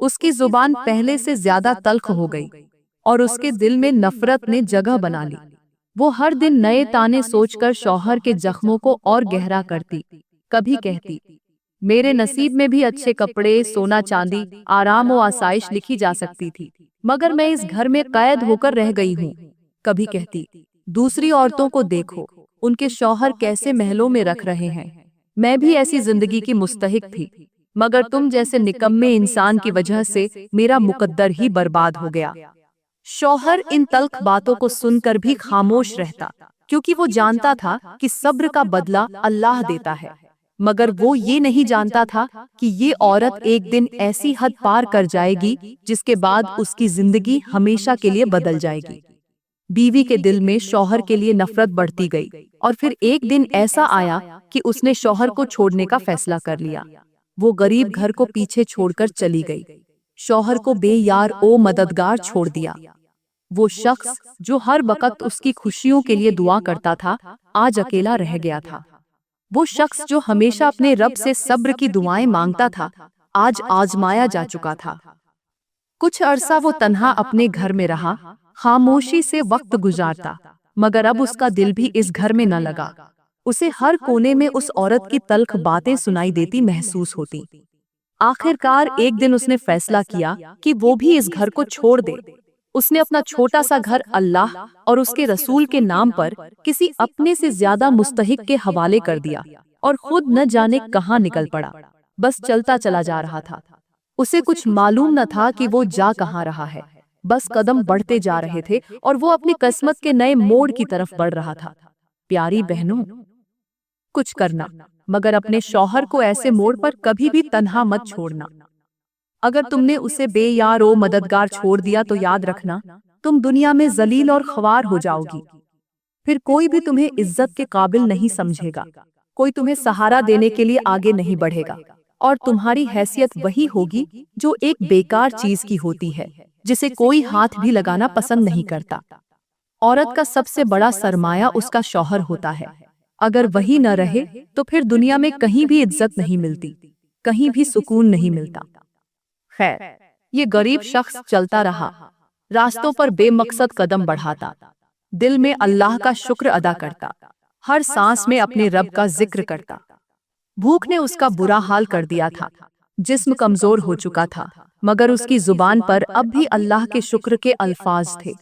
اس کی زبان پہلے سے زیادہ تلخ ہو گئی اور اس کے دل میں نفرت نے جگہ بنا لی۔ وہ ہر دن نئے تانے سوچ کر شوہر کے زخموں کو اور گہرا کرتی۔ کبھی کہتی، میرے نصیب میں بھی اچھے کپڑے، سونا چاندی، آرام و آسائش لکھی جا سکتی تھی، مگر میں اس گھر میں قید ہو کر رہ گئی ہوں۔ کبھی کہتی، دوسری عورتوں کو دیکھو، ان کے شوہر کیسے محلوں میں رکھ رہے ہیں، میں بھی ایسی زندگی کی مستحق تھی، مگر تم جیسے نکمے انسان کی وجہ سے میرا مقدر ہی برباد ہو گیا۔ شوہر ان تلخ باتوں کو سن کر بھی خاموش رہتا، کیونکہ وہ جانتا تھا کہ صبر کا بدلہ اللہ دیتا ہے، مگر وہ یہ نہیں جانتا تھا کہ یہ عورت ایک دن ایسی حد پار کر جائے گی جس کے بعد اس کی زندگی ہمیشہ کے لیے بدل جائے گی۔ بیوی کے دل میں شوہر کے لیے نفرت بڑھتی گئی، اور پھر ایک دن ایسا آیا کہ اس نے شوہر کو چھوڑنے کا فیصلہ کر لیا۔ وہ غریب گھر کو پیچھے چھوڑ کر چلی گئی، شوہر کو بے یار و مددگار چھوڑ دیا۔ وہ شخص جو ہر وقت اس کی خوشیوں کے لیے دعا کرتا تھا، آج اکیلا رہ گیا تھا۔ وہ شخص جو ہمیشہ اپنے رب سے صبر کی دعائیں مانگتا تھا، آج آزمایا جا چکا تھا۔ کچھ عرصہ وہ تنہا اپنے گھر میں رہا، خاموشی سے وقت گزارتا، مگر اب اس کا دل بھی اس گھر میں نہ لگا۔ اسے ہر کونے میں اس عورت کی تلخ باتیں سنائی دیتی محسوس ہوتی۔ آخر کار ایک دن اس نے فیصلہ کیا کہ وہ بھی اس گھر کو چھوڑ دے۔ اس نے اپنا چھوٹا سا گھر اللہ اور اس کے رسول کے نام پر کسی اپنے سے زیادہ مستحق کے حوالے کر دیا، اور خود نہ جانے کہاں نکل پڑا، بس چلتا چلا جا رہا تھا۔ اسے کچھ معلوم نہ تھا کہ وہ جا کہاں رہا ہے، بس قدم بڑھتے جا رہے تھے اور وہ اپنی قسمت کے نئے موڑ کی طرف بڑھ رہا تھا۔ پیاری بہنوں، کچھ کرنا، مگر اپنے شوہر کو ایسے موڑ پر کبھی بھی تنہا مت چھوڑنا۔ اگر تم نے اسے بے یار و مددگار چھوڑ دیا تو یاد رکھنا، تم دنیا میں ذلیل اور خوار ہو جاؤ گی۔ پھر کوئی بھی تمہیں عزت کے قابل نہیں سمجھے گا، کوئی تمہیں سہارا دینے کے لیے آگے نہیں بڑھے گا، اور تمہاری حیثیت وہی ہوگی جو ایک بیکار چیز کی ہوتی ہے، جسے کوئی ہاتھ بھی لگانا پسند نہیں کرتا۔ عورت کا سب سے بڑا سرمایہ اس کا شوہر ہوتا ہے، اگر وہی نہ رہے تو پھر دنیا میں کہیں بھی عزت نہیں ملتی، کہیں بھی سکون نہیں ملتا۔ خیر، یہ غریب شخص چلتا رہا، راستوں پر بے مقصد قدم بڑھاتا، دل میں اللہ کا شکر ادا کرتا، ہر سانس میں اپنے رب کا ذکر کرتا۔ بھوک نے اس کا برا حال کر دیا تھا، جسم کمزور ہو چکا تھا، مگر اس کی زبان پر اب بھی اللہ کے شکر کے الفاظ تھے۔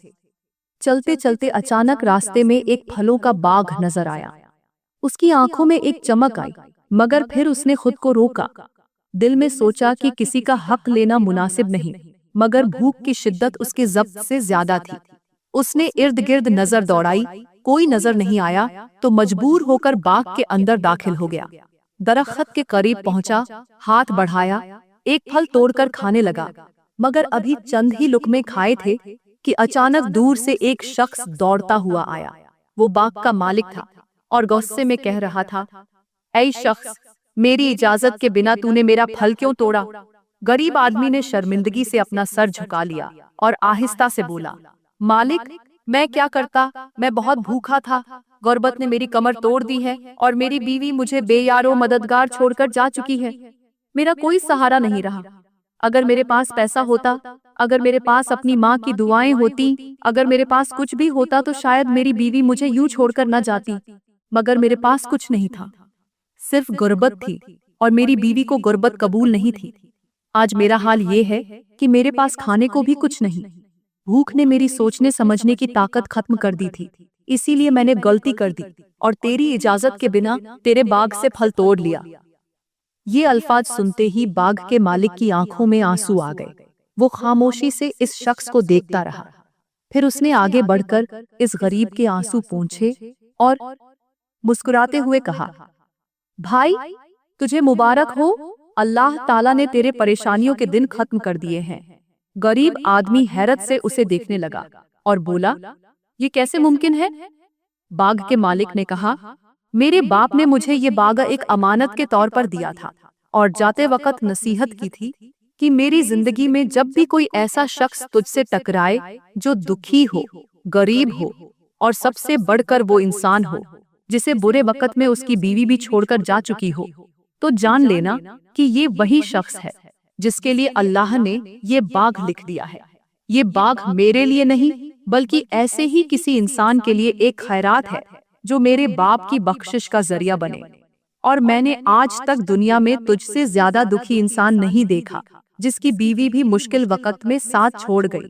چلتے چلتے اچانک راستے میں ایک پھلوں کا باغ نظر آیا۔ اس کی آنکھوں میں ایک چمک آئی، مگر پھر اس نے خود کو روکا۔ دل میں سوچا کہ کسی کا حق لینا مناسب نہیں، مگر بھوک کی شدت اس کے ضبط سے زیادہ تھی۔ اس نے ارد گرد نظر دوڑائی، کوئی نظر نہیں آیا تو مجبور ہو کر باغ کے اندر داخل ہو گیا۔ درخت کے قریب پہنچا، ہاتھ بڑھایا، ایک پھل توڑ کر کھانے لگا، مگر ابھی چند ہی لقمے کھائے تھے کہ اچانک دور سے ایک شخص دوڑتا ہوا آیا۔ وہ باغ کا مالک تھا اور غصے میں کہہ رہا تھا، اے شخص، میری اجازت کے بنا تو نے میرا پھل کیوں توڑا؟ غریب آدمی نے شرمندگی سے اپنا سر جھکا لیا اور آہستہ سے بولا، مالک، میں کیا کرتا، میں بہت بھوکا تھا، غربت نے میری کمر توڑ دی ہے اور میری بیوی مجھے بے یار و مددگار چھوڑ کر جا چکی ہے، میرا کوئی سہارا نہیں رہا۔ اگر میرے پاس پیسہ ہوتا، اگر میرے پاس اپنی ماں کی دعائیں ہوتی، اگر میرے پاس کچھ بھی ہوتا تو شاید میری بیوی مجھے یوں چھوڑ کر نہ جاتی، مگر میرے پاس کچھ نہیں تھا، صرف غربت تھی، اور میری بیوی کو غربت قبول نہیں تھی۔ آج میرا حال یہ ہے کہ میرے پاس کھانے کو بھی کچھ نہیں۔ بھوک نے میری سوچنے سمجھنے کی طاقت ختم کر دی تھی، اسی لیے میں نے غلطی کر دی اور تیری اجازت کے بنا تیرے باغ سے پھل توڑ لیا۔ یہ الفاظ سنتے ہی باغ کے مالک کی آنکھوں میں آنسو آ گئے۔ وہ خاموشی سے اس شخص کو دیکھتا رہا، پھر اس نے آگے بڑھ کر اس غریب کے آنسو پونچھے اور مسکراتے ہوئے کہا، بھائی، تجھے مبارک ہو، اللہ تعالیٰ نے تیرے پریشانیوں کے دن ختم کر دیے ہیں۔ غریب آدمی حیرت سے اسے دیکھنے لگا اور بولا، یہ کیسے ممکن ہے؟ باغ کے مالک نے کہا، میرے باپ نے مجھے یہ باغ ایک امانت کے طور پر دیا تھا اور جاتے وقت نصیحت کی تھی کہ میری زندگی میں جب بھی کوئی ایسا شخص تجھ سے ٹکرائے جو دکھی ہو، غریب ہو، اور سب سے بڑھ کر وہ انسان ہو جسے برے وقت میں اس کی بیوی بھی چھوڑ کر جا چکی ہو، تو جان لینا کہ یہ وہی شخص ہے جس کے لیے اللہ نے یہ باغ لکھ دیا ہے۔ یہ باغ میرے لیے نہیں بلکہ ایسے ہی کسی انسان کے لیے ایک خیرات ہے جو میرے باپ کی بخشش کا ذریعہ بنے، اور میں نے آج تک دنیا میں تجھ سے زیادہ دکھی انسان نہیں دیکھا جس کی بیوی بھی مشکل وقت میں ساتھ چھوڑ گئی۔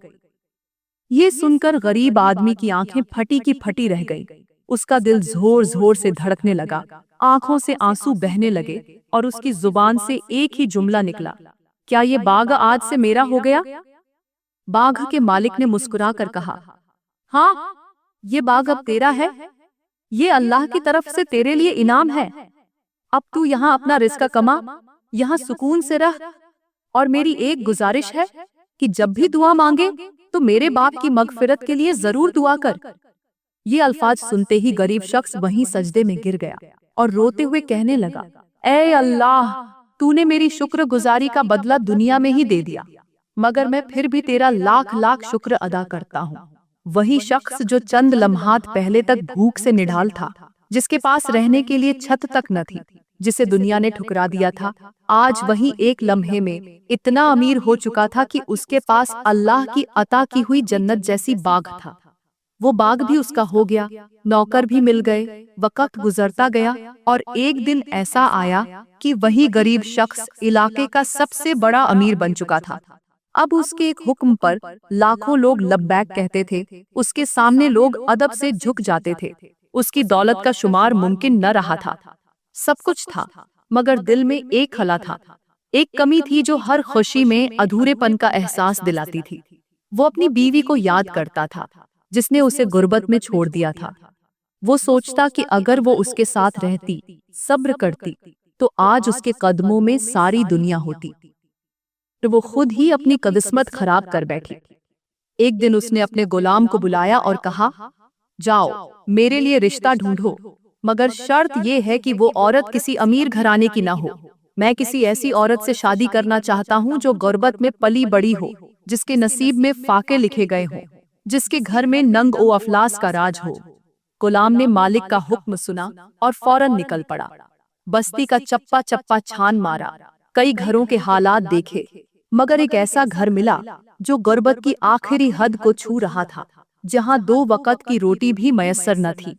یہ سن کر غریب آدمی کی آنکھیں پھٹی کی پھٹی رہ گئی۔ اس کا دل زور زور سے دھڑکنے لگا، آنکھوں سے آنسو بہنے لگے اور اس کی زبان سے ایک ہی جملہ نکلا، کیا یہ باغ آج سے میرا ہو گیا؟ باغ کے مالک نے مسکرا کر کہا، ہاں، یہ باغ اب تیرا ہے، یہ اللہ کی طرف سے تیرے لیے انعام ہے۔ اب تو یہاں اپنا رزق کما، یہاں سکون سے رہ، اور میری ایک گزارش ہے کہ جب بھی دعا مانگے تو میرے باپ کی مغفرت کے لیے ضرور دعا کر۔ یہ الفاظ سنتے ہی غریب شخص وہیں سجدے میں گر گیا اور روتے ہوئے کہنے لگا، اے اللہ، تو نے میری شکر گزاری کا بدلہ دنیا میں ہی دے دیا، مگر میں پھر بھی تیرا لاکھ لاکھ شکر ادا کرتا ہوں۔ وہی شخص جو چند لمحات پہلے تک بھوک سے نڈھال تھا، جس کے پاس رہنے کے لیے چھت تک نہ تھی، جسے دنیا نے ٹھکرا دیا تھا، آج وہی ایک لمحے میں اتنا امیر ہو چکا تھا کہ اس کے پاس اللہ کی عطا کی ہوئی جنت جیسی باغ تھا۔ وہ باغ بھی اس کا ہو گیا، نوکر بھی مل گئے، وقت گزرتا گیا اور ایک دن ایسا آیا کہ وہی غریب شخص علاقے کا سب سے بڑا امیر بن چکا تھا۔ اب اس کے ایک حکم پر لاکھوں لوگ لبیک کہتے تھے، اس کے سامنے لوگ ادب سے جھک جاتے تھے۔ اس کی دولت کا شمار ممکن نہ رہا تھا، سب کچھ تھا مگر دل میں ایک خلا تھا، ایک کمی تھی جو ہر خوشی میں ادھورے پن کا احساس دلاتی تھی۔ وہ اپنی بیوی کو یاد کرتا تھا جس نے اسے غربت میں چھوڑ دیا تھا۔ وہ سوچتا کہ اگر وہ اس کے ساتھ رہتی، صبر کرتی، تو آج اس کے قدموں میں ساری دنیا ہوتی۔ تو وہ خود ہی اپنی قسمت خراب کر بیٹھی۔ ایک دن اس نے اپنے غلام کو بلایا اور کہا، جاؤ میرے لیے رشتہ ڈھونڈو، مگر شرط یہ ہے کہ وہ عورت کسی امیر گھرانے کی نہ ہو۔ میں کسی ایسی عورت سے شادی کرنا چاہتا ہوں جو غربت میں پلی بڑی ہو، جس کے نصیب میں فاقے لکھے گئے ہوں، جس کے گھر میں ننگ و افلاس کا راج ہو۔ غلام نے مالک کا حکم سنا اور فوراً نکل پڑا۔ بستی کا چپا چپا چھان مارا، کئی گھروں کے حالات دیکھے، مگر ایک ایسا گھر ملا جو غربت کی آخری حد کو چھو رہا تھا، جہاں 2 وقت کی روٹی بھی میسر نہ تھی۔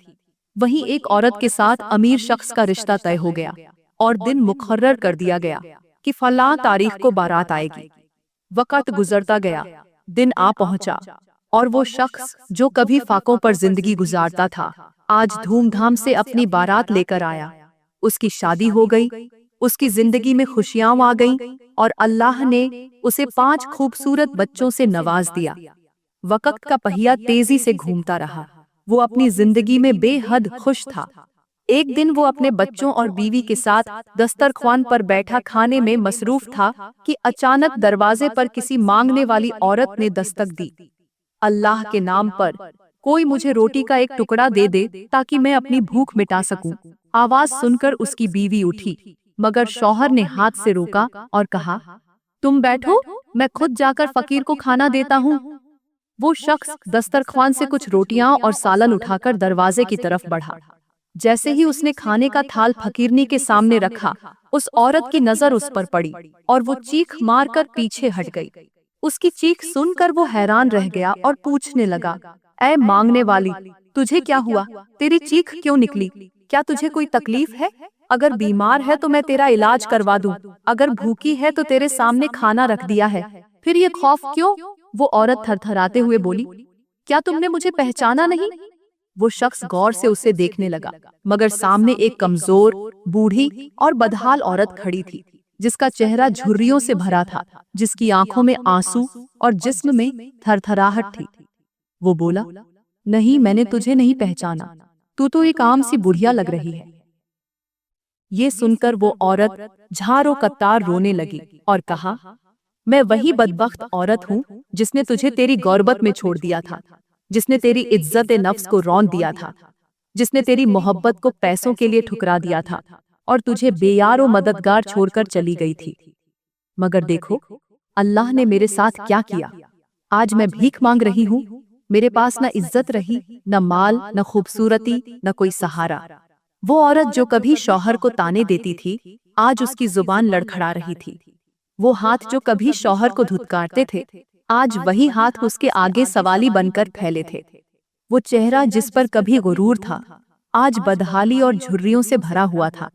وہیں ایک عورت کے ساتھ امیر شخص کا رشتہ طے ہو گیا اور دن مقرر کر دیا گیا کہ فلاں تاریخ کو بارات آئے گی۔ وقت گزرتا گیا، دن آ پہنچا، اور وہ شخص جو کبھی فاقوں پر زندگی گزارتا تھا، آج دھوم دھام سے اپنی بارات لے کر آیا۔ اس کی شادی ہو گئی، اس کی زندگی میں خوشیاں آ گئیں، اور اللہ نے اسے 5 خوبصورت بچوں سے نواز دیا۔ وقت کا پہیہ تیزی سے گھومتا رہا، وہ اپنی زندگی میں بے حد خوش تھا۔ ایک دن وہ اپنے بچوں اور بیوی کے ساتھ دسترخوان پر بیٹھا کھانے میں مصروف تھا کہ اچانک دروازے پر کسی مانگنے والی عورت نے دستک دی۔ اللہ کے نام پر کوئی مجھے روٹی کا ایک ٹکڑا دے دے تاکہ میں اپنی بھوک مٹا سکوں۔ آواز سن کر اس کی بیوی اٹھی، مگر شوہر نے ہاتھ سے روکا اور کہا، تم بیٹھو، میں خود جا کر فقیر کو کھانا دیتا ہوں۔ وہ شخص دسترخوان سے کچھ روٹیاں اور سالن اٹھا کر دروازے کی طرف بڑھا۔ جیسے ہی اس نے کھانے کا تھال فقیرنی کے سامنے رکھا، اس عورت کی نظر اس پر پڑی اور وہ چیخ مار کر پیچھے ہٹ گئی۔ اس کی چیخ سن کر وہ حیران رہ گیا اور پوچھنے لگا، اے مانگنے والی، تجھے کیا ہوا؟ تیری چیخ کیوں نکلی؟ کیا تجھے کوئی تکلیف ہے؟ اگر بیمار ہے تو میں تیرا علاج کروا دوں، اگر بھوکی ہے تو تیرے سامنے کھانا رکھ دیا ہے، پھر یہ خوف کیوں؟ وہ عورت تھر تھراتے ہوئے بولی، کیا تم نے مجھے پہچانا نہیں؟ وہ شخص غور سے اسے دیکھنے لگا، مگر سامنے ایک کمزور، بوڑھی اور بدحال عورت کھڑی تھی، جس کا چہرہ جھریوں سے بھرا تھا، جس کی آنکھوں میں آنسو اور جسم میں تھر تھراہٹ تھی۔ وہ بولا، نہیں، میں نے تجھے نہیں پہچانا، تو ایک عام سی بڑھیا لگ رہی ہے۔ یہ سن کر وہ عورت جھار و کتار رونے لگی اور کہا، میں وہی بدبخت عورت ہوں جس نے تجھے تیری غربت میں چھوڑ دیا تھا، جس نے تیری عزت نفس کو رون دیا تھا، جس نے تیری محبت کو پیسوں کے لیے ٹھکرا دیا تھا اور تجھے بے یار و مددگار چھوڑ کر چلی گئی تھی۔ مگر دیکھو، اللہ نے میرے ساتھ کیا کیا۔ آج میں بھیک مانگ رہی ہوں، میرے پاس نہ عزت رہی، نہ مال، نہ خوبصورتی، نہ کوئی سہارا۔ وہ عورت جو کبھی شوہر کو تانے دیتی تھی، آج اس کی زبان لڑکھڑا رہی تھی۔ وہ ہاتھ جو کبھی شوہر کو دھتکارتے تھے، آج وہی ہاتھ اس کے آگے سوالی بن کر پھیلے تھے۔ وہ چہرہ جس پر کبھی غرور تھا، آج بدحالی اور جھریوں سے بھرا ہوا تھا۔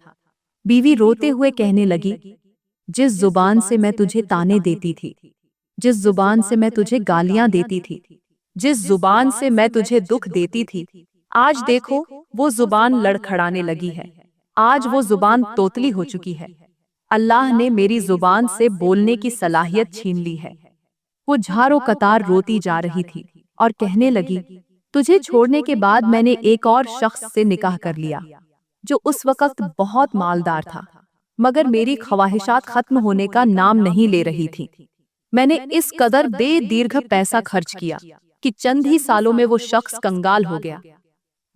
بیوی روتے ہوئے کہنے لگی، جس زبان سے میں تجھے تانے دیتی تھی، جس زبان سے میں تجھے گالیاں دیتی تھی، جس زبان سے میں تجھے دکھ دیتی تھی، آج دیکھو وہ زبان لڑکھڑانے لگی ہے، آج وہ زبان توتلی ہو چکی ہے۔ اللہ نے میری زبان سے بولنے کی صلاحیت چھین لی ہے۔ وہ جھارو کتار روتی جا رہی تھی اور کہنے لگی، تجھے چھوڑنے کے بعد میں نے ایک اور شخص سے نکاح کر لیا، جو اس وقت بہت مالدار تھا، مگر میری خواہشات ختم ہونے کا نام نہیں لے رہی تھی۔ میں نے اس قدر بے درگھ پیسہ خرچ کیا کہ چند ہی سالوں میں وہ شخص کنگال ہو گیا۔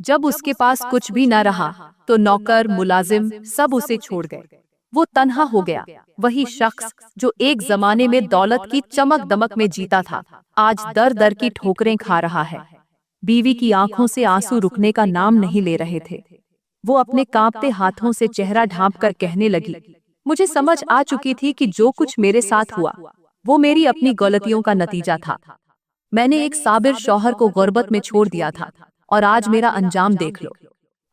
جب اس کے پاس کچھ بھی نہ رہا تو نوکر ملازم سب اسے چھوڑ گئے، وہ تنہا ہو گیا۔ وہی شخص جو ایک زمانے میں دولت کی چمک دمک میں جیتا تھا، آج در در کی ٹھوکریں کھا رہا ہے۔ بیوی کی آنکھوں سے آنسو رکنے کا نام نہیں لے رہے تھے۔ وہ اپنے کانپتے ہاتھوں سے چہرہ ڈھانپ کر کہنے لگی، مجھے سمجھ آ چکی تھی کہ جو کچھ میرے ساتھ ہوا وہ میری اپنی غلطیوں کا نتیجہ تھا۔ میں نے ایک صابر شوہر کو غربت میں چھوڑ دیا تھا، اور آج میرا انجام دیکھ لو۔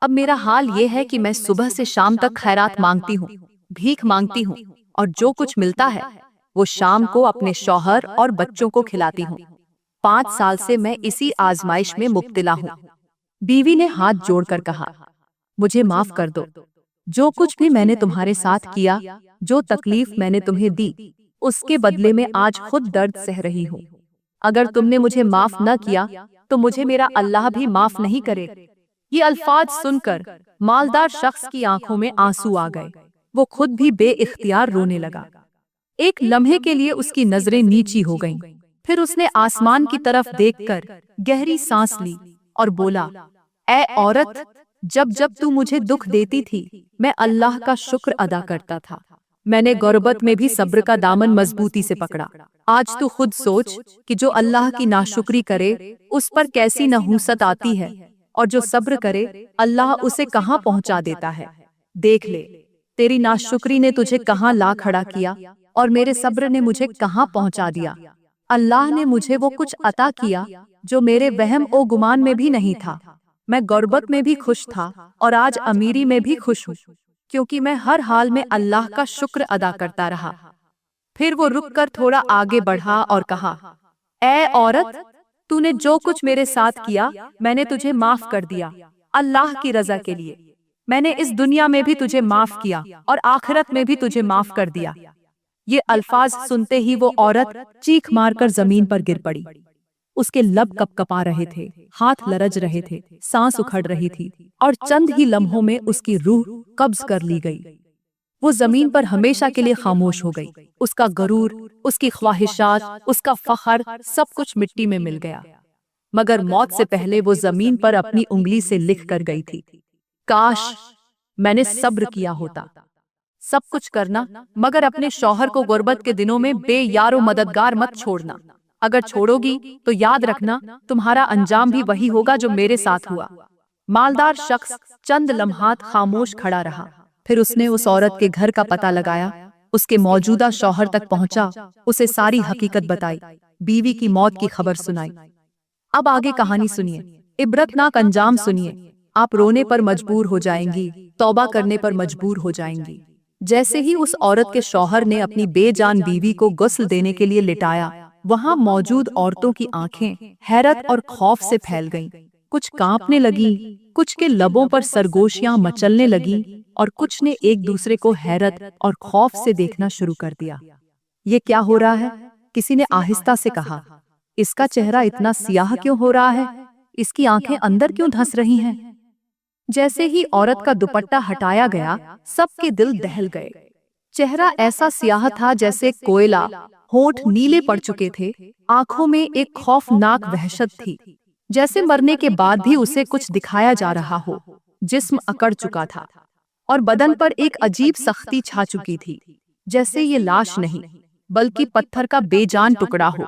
اب میرا حال یہ ہے کہ میں صبح سے شام تک خیرات مانگتی ہوں، بھیک مانگتی ہوں، اور جو کچھ ملتا ہے وہ شام کو اپنے شوہر اور بچوں کو کھلاتی ہوں۔ 5 سال سے میں اسی آزمائش میں مبتلا ہوں۔ بیوی نے ہاتھ جوڑ کر کہا، مجھے معاف کر دو۔ جو کچھ بھی میں نے تمہارے ساتھ کیا، جو تکلیف میں نے تمہیں دی، اس کے بدلے میں آج خود درد سہ رہی ہوں۔ اگر تم نے مجھے معاف نہ کیا تو مجھے میرا اللہ بھی معاف نہیں کرے۔ یہ الفاظ سن کر مالدار شخص کی آنکھوں میں آنسو آ گئے۔ وہ خود بھی بے اختیار رونے لگا۔ ایک لمحے کے لیے اس کی نظریں نیچی ہو گئیں، پھر اس نے آسمان کی طرف دیکھ کر گہری سانس لی اور بولا، اے عورت، جب جب تو مجھے دکھ دیتی تھی میں اللہ کا شکر ادا کرتا تھا۔ میں نے غربت میں بھی صبر کا دامن مضبوطی سے پکڑا۔ آج تو خود سوچ کہ جو اللہ کی ناشکری کرے اس پر کیسی نحوست آتی ہے، اور جو صبر کرے اللہ اسے کہاں پہنچا دیتا ہے۔ دیکھ لے، تیری ناشکری نے تجھے کہاں لا کھڑا کیا اور میرے صبر نے مجھے کہاں پہنچا دیا۔ اللہ نے مجھے وہ کچھ عطا کیا جو میرے وہم و گمان میں بھی نہیں تھا۔ میں غربت میں بھی خوش تھا اور آج امیری میں بھی خوش ہوں، کیونکہ میں ہر حال میں اللہ کا شکر ادا کرتا رہا۔ پھر وہ رک کر تھوڑا آگے بڑھا اور کہا، اے عورت، تو نے جو کچھ میرے ساتھ کیا میں نے تجھے معاف کر دیا، اللہ کی رضا کے لیے۔ میں نے اس دنیا میں بھی تجھے معاف کیا اور آخرت میں بھی تجھے معاف کر دیا۔ یہ الفاظ سنتے ہی وہ عورت چیخ مار کر زمین پر گر پڑی۔ اس کے لب کپ کپا رہے تھے، ہاتھ لرز رہے تھے، سانس اکھڑ رہی تھی، اور چند ہی لمحوں میں اس کی روح قبض کر لی گئی۔ وہ زمین پر ہمیشہ کے لیے خاموش ہو گئی۔ اس کا غرور، اس کی خواہشات، اس کا فخر، سب کچھ مٹی میں مل گیا۔ مگر موت سے پہلے وہ زمین پر اپنی انگلی سے لکھ کر گئی تھی، کاش میں نے صبر کیا ہوتا۔ سب کچھ کرنا، مگر اپنے شوہر کو غربت کے دنوں میں بے یار و مددگار مت چھوڑنا۔ اگر چھوڑو گی تو یاد رکھنا تمہارا انجام بھی وہی ہوگا جو میرے ساتھ ہوا۔ مالدار شخص چند لمحات خاموش کھڑا رہا، پھر اس نے اس عورت کے گھر کا پتہ لگایا، اس کے موجودہ شوہر تک پہنچا، اسے ساری حقیقت بتائی، بیوی کی موت کی خبر سنائی۔ اب آگے کہانی سنیے، عبرتناک انجام سنیے۔ آپ رونے پر مجبور ہو جائیں گی، توبہ کرنے پر مجبور ہو جائیں گی۔ جیسے ہی اس عورت کے شوہر نے اپنی بے جان بیوی کو غسل دینے کے لیے لٹایا، وہاں موجود عورتوں کی آنکھیں حیرت اور خوف سے پھیل گئیں۔ کچھ کانپنے لگیں، کچھ کے لبوں پر سرگوشیاں مچلنے لگیں، اور کچھ نے ایک دوسرے کو حیرت اور خوف سے دیکھنا شروع کر دیا۔ یہ کیا ہو رہا ہے؟ کسی نے آہستہ سے کہا۔ اس کا چہرہ اتنا سیاہ کیوں ہو رہا ہے؟ اس کی آنکھیں اندر کیوں دھس رہی ہیں؟ جیسے ہی عورت کا دوپٹہ ہٹایا گیا، سب کے دل دہل گئے۔ چہرہ ایسا سیاہ تھا جیسے کوئلہ، ہونٹ نیلے پڑ چکے تھے، آنکھوں میں ایک خوفناک وحشت تھی، جیسے مرنے کے بعد بھی اسے کچھ دکھایا جا رہا ہو۔ جسم اکڑ چکا تھا اور بدن پر ایک عجیب سختی چھا چکی تھی، جیسے یہ لاش نہیں بلکہ پتھر کا بے جان ٹکڑا ہو۔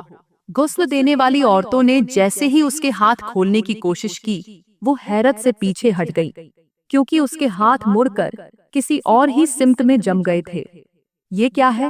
غسل دینے والی عورتوں نے جیسے ہی اس کے ہاتھ کھولنے کی کوشش کی، وہ حیرت سے پیچھے ہٹ گئی، کیونکہ اس کے ہاتھ مڑ کر کسی اور ہی سمت میں جم گئے تھے۔ یہ کیا ہے؟